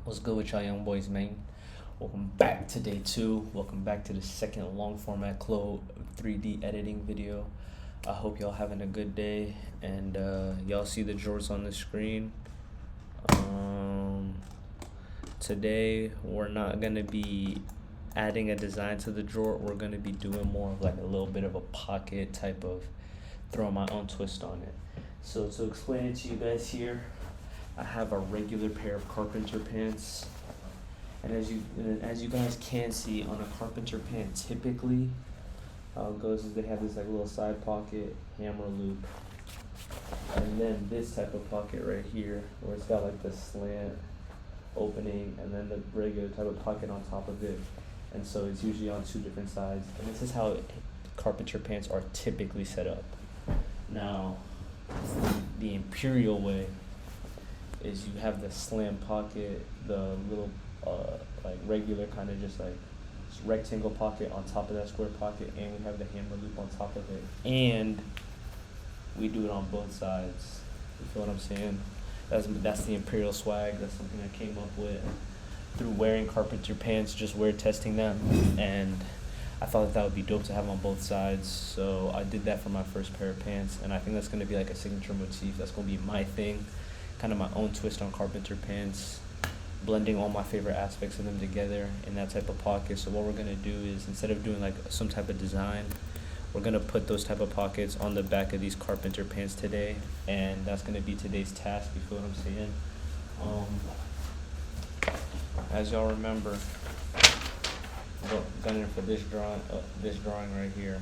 What's good with y'all young boys, man? Welcome back to day 2. Welcome back to the second long format Clo3d editing video. I hope y'all having a good day, and y'all see the jorts on the screen. Today we're not gonna be adding a design to the jort. We're gonna be doing more of like a little bit of a pocket type of throwing my own twist on it. So to explain it to you guys here, I have a regular pair of carpenter pants, and as you guys can see on a carpenter pant, typically how it goes is they have this like little side pocket, hammer loop, and then this type of pocket right here where it's got like the slant opening, and then the regular type of pocket on top of it, and so it's usually on 2 different sides. And this is how carpenter pants are typically set up. Now, the imperial way is you have the slam pocket, the little like regular kind of just like rectangle pocket on top of that square pocket, and we have the hammer loop on top of it, and we do it on both sides. You feel what I'm saying? That's the imperial swag. That's something I came up with through wearing carpenter pants, just wear testing them, and I thought that would be dope to have on both sides, so I did that for my first pair of pants, and I think that's going to be like a signature motif. That's going to be my thing, kind of my own twist on carpenter pants, blending all my favorite aspects of them together in that type of pocket. So what we're going to do is, instead of doing like some type of design, we're going to put those type of pockets on the back of these carpenter pants today, and that's going to be today's task. You feel what I'm saying? As y'all remember, gunning for this drawing right here.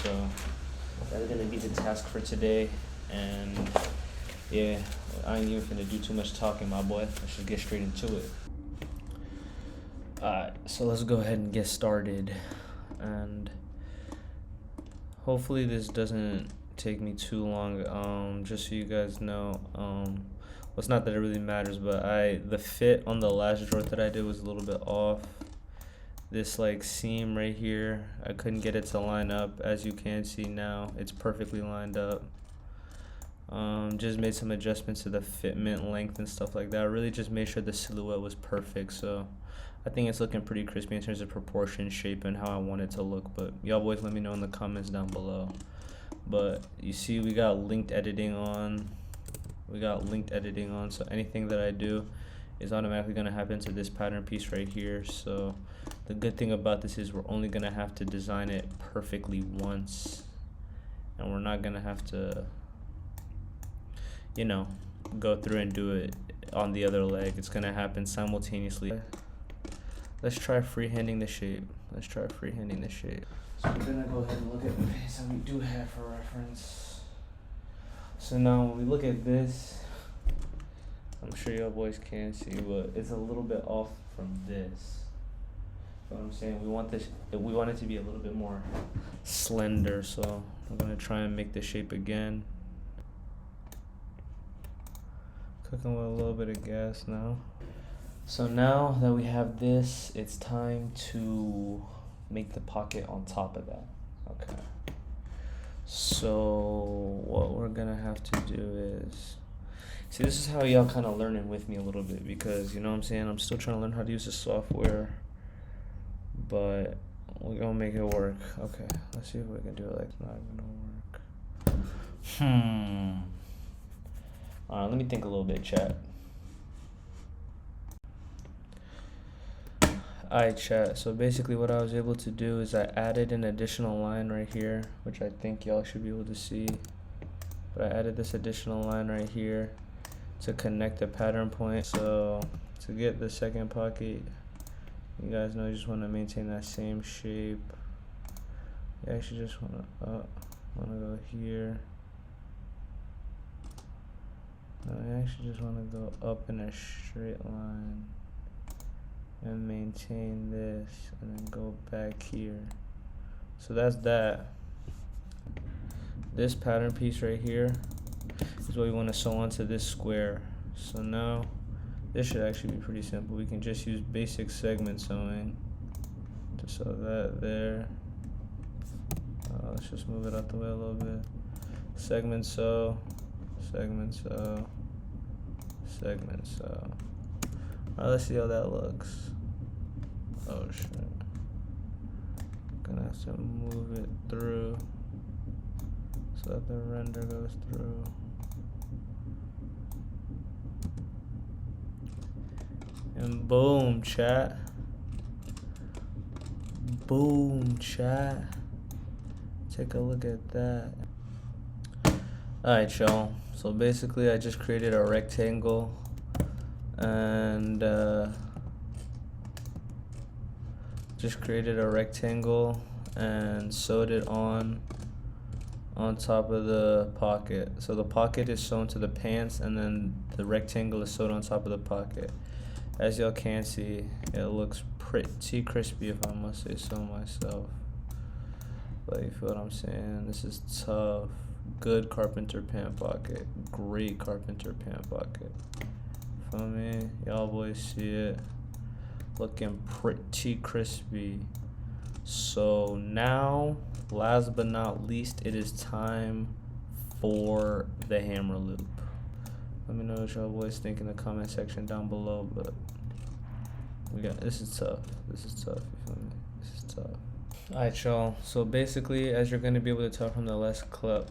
So that's gonna be the task for today, and yeah, I ain't even finna do too much talking, my boy. Let's just get straight into it. Alright, so let's go ahead and get started, and hopefully this doesn't take me too long. Just so you guys know, well, it's not that it really matters, but the fit on the last jort that I did was a little bit off. This like seam right here, I couldn't get it to line up. As you can see now, it's perfectly lined up. Just made some adjustments to the fitment length and stuff like that. I really just made sure the silhouette was perfect, so I think it's looking pretty crispy in terms of proportion, shape, and how I want it to look. But y'all boys let me know in the comments down below. But you see we got linked editing on, so anything that I do is automatically going to happen to this pattern piece right here. So the good thing about this is we're only going to have to design it perfectly once, and we're not going to have to, you know, go through and do it on the other leg. It's going to happen simultaneously. Let's try freehanding the shape. So we're going to go ahead and look at the pants that we do have for reference. So now when we look at this, I'm sure y'all boys can see, but it's a little bit off from this. You know what I'm saying? We want it to be a little bit more slender, so I'm gonna try and make the shape again. Cooking with a little bit of gas now. So now that we have this, it's time to make the pocket on top of that. Okay. So what we're gonna have to do is, see, this is how y'all kind of learning with me a little bit, because you know what I'm saying, I'm still trying to learn how to use the software, but we're gonna make it work. Okay, let's see if we can do it. Like, it's not gonna work. Alright, let me think a little bit, chat. Alright, chat, so basically what I was able to do is I added an additional line right here, which I think y'all should be able to see. But I added this additional line right here to connect the pattern point. So to get the second pocket, you guys know you just want to maintain that same shape. You actually just want to go here. No, I actually just want to go up in a straight line and maintain this, and then go back here. So that's that. This pattern piece right here is what we want to sew onto this square. So now this should actually be pretty simple. We can just use basic segment sewing to sew that there. Let's just move it out the way a little bit. Segment sew, segment sew, segment sew. Alright, let's see how that looks. Oh shit. Gonna have to move it through so that the render goes through. And boom, chat. Boom, chat. Take a look at that. Alright, y'all. So basically, I just created a rectangle and sewed it on top of the pocket. So the pocket is sewn to the pants, and then the rectangle is sewed on top of the pocket. As y'all can see, it looks pretty crispy, if I must say so myself. But you feel what I'm saying? This is tough. Good carpenter pant pocket. Great carpenter pant pocket. Feel me? Y'all boys see it? Looking pretty crispy. So now, last but not least, it is time for the hammer loop. Let me know what y'all boys think in the comment section down below. But this is tough. This is tough. You feel me? This is tough. Alright, y'all. So basically, as you're gonna be able to tell from the last clip,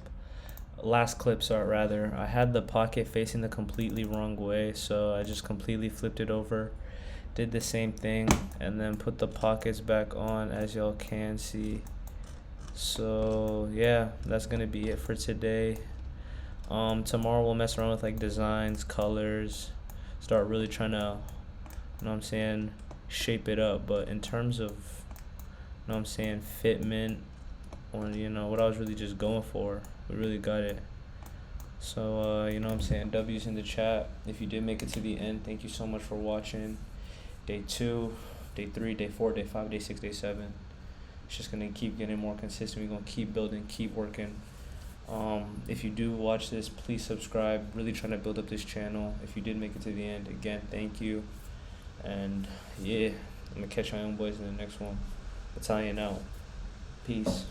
I had the pocket facing the completely wrong way, so I just completely flipped it over, did the same thing, and then put the pockets back on, as y'all can see. So yeah, that's gonna be it for today. Tomorrow we'll mess around with like designs, colors, start really trying to, you know what I'm saying, shape it up. But in terms of, you know what I'm saying, fitment, or you know what I was really just going for, we really got it. So you know what I'm saying, W's in the chat if you did make it to the end. Thank you so much for watching. Day 2, day 3, day 4, day 5, day 6, day 7. It's just gonna keep getting more consistent. We're gonna keep building, keep working. If you do watch this, please subscribe. Really trying to build up this channel. If you did make it to the end, again, thank you. And yeah, I'm gonna catch my own boys in the next one. Italian out. Peace.